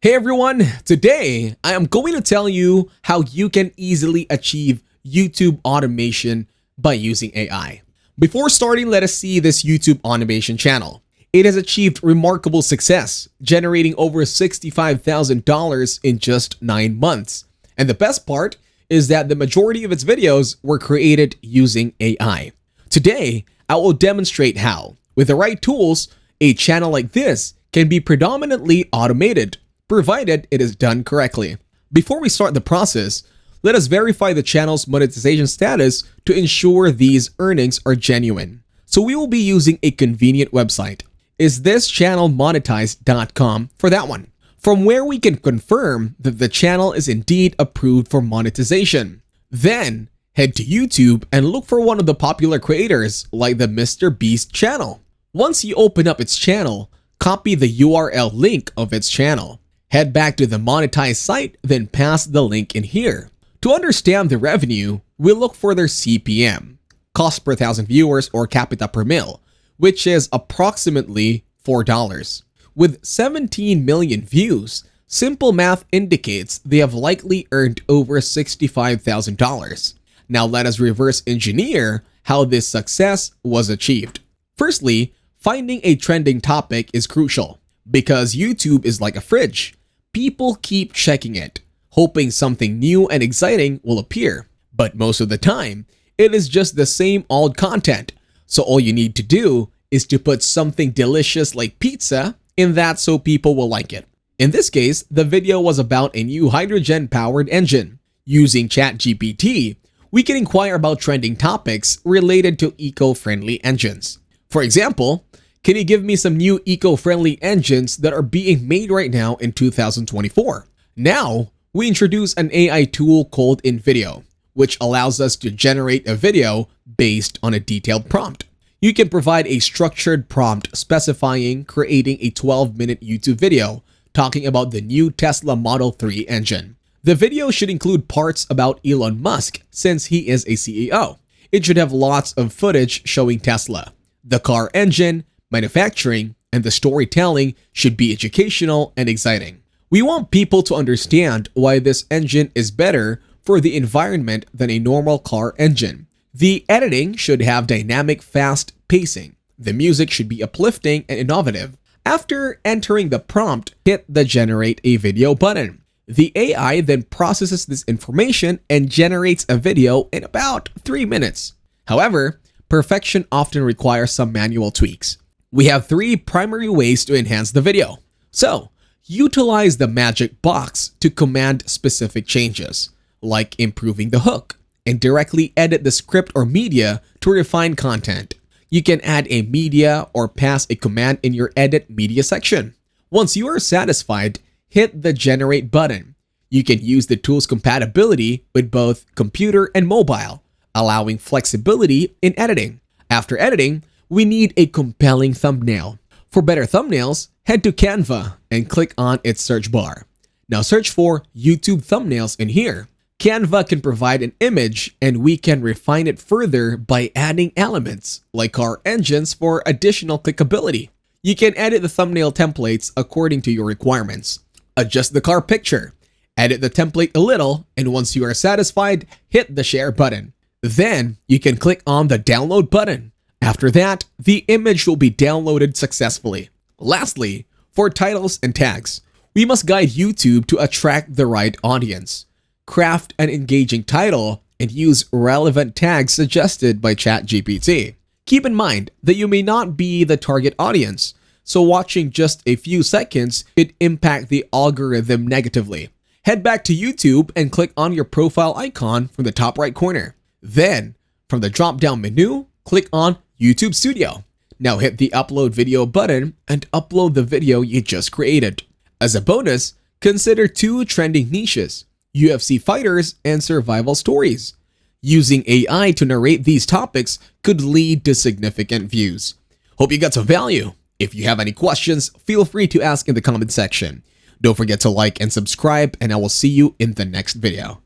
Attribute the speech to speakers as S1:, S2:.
S1: Hey everyone, today I am going to tell you how you can easily achieve YouTube automation by using AI. Before starting, let us see this YouTube automation channel. It has achieved remarkable success, generating over $65,000 in just 9 months. And the best part is that the majority of its videos were created using AI. Today, I will demonstrate how, with the right tools, a channel like this can be predominantly automated, provided it is done correctly. Before we start the process, let us verify the channel's monetization status to ensure these earnings are genuine. So we will be using a convenient website, isthischannelmonetized.com, for that one, from where we can confirm that the channel is indeed approved for monetization. Then, head to YouTube and look for one of the popular creators like the Mr. Beast channel. Once you open up its channel, copy the URL link of its channel. Head back to the monetized site, then paste the link in here. To understand the revenue, we'll look for their CPM, cost per thousand viewers, or capita per mil, which is approximately $4. With 17 million views, simple math indicates they have likely earned over $65,000. Now let us reverse engineer how this success was achieved. Firstly, finding a trending topic is crucial because YouTube is like a fridge. People keep checking it, hoping something new and exciting will appear. But most of the time, it is just the same old content. So all you need to do is to put something delicious like pizza in that so people will like it. In this case, the video was about a new hydrogen-powered engine. Using ChatGPT, we can inquire about trending topics related to eco-friendly engines. For example, can you give me some new eco-friendly engines that are being made right now in 2024? Now, we introduce an AI tool called InVideo, which allows us to generate a video based on a detailed prompt. You can provide a structured prompt specifying creating a 12-minute YouTube video talking about the new Tesla Model 3 engine. The video should include parts about Elon Musk since he is a CEO. It should have lots of footage showing Tesla, the car engine, manufacturing, and the storytelling should be educational and exciting. We want people to understand why this engine is better for the environment than a normal car engine. The editing should have dynamic, fast pacing. The music should be uplifting and innovative. After entering the prompt, hit the Generate a Video button. The AI then processes this information and generates a video in about 3 minutes. However, perfection often requires some manual tweaks. We have 3 primary ways to enhance the video. So, utilize the magic box to command specific changes, like improving the hook, and directly edit the script or media to refine content. You can add a media or pass a command in your edit media section. Once you are satisfied, hit the Generate button. You can use the tool's compatibility with both computer and mobile, allowing flexibility in editing. After editing, we need a compelling thumbnail. For better thumbnails, head to Canva and click on its search bar. Now search for YouTube thumbnails in here. Canva can provide an image and we can refine it further by adding elements like car engines for additional clickability. You can edit the thumbnail templates according to your requirements. Adjust the car picture, edit the template a little, and once you are satisfied, hit the share button. Then you can click on the download button. After that, the image will be downloaded successfully. Lastly, for titles and tags, we must guide YouTube to attract the right audience. Craft an engaging title and use relevant tags suggested by ChatGPT. Keep in mind that you may not be the target audience, so watching just a few seconds could impact the algorithm negatively. Head back to YouTube and click on your profile icon from the top right corner. Then, from the drop-down menu, click on YouTube Studio. Now hit the Upload Video button and upload the video you just created. As a bonus, consider 2 trending niches: UFC fighters and survival stories. Using AI to narrate these topics could lead to significant views. Hope you got some value. If you have any questions, feel free to ask in the comment section. Don't forget to like and subscribe, and I will see you in the next video.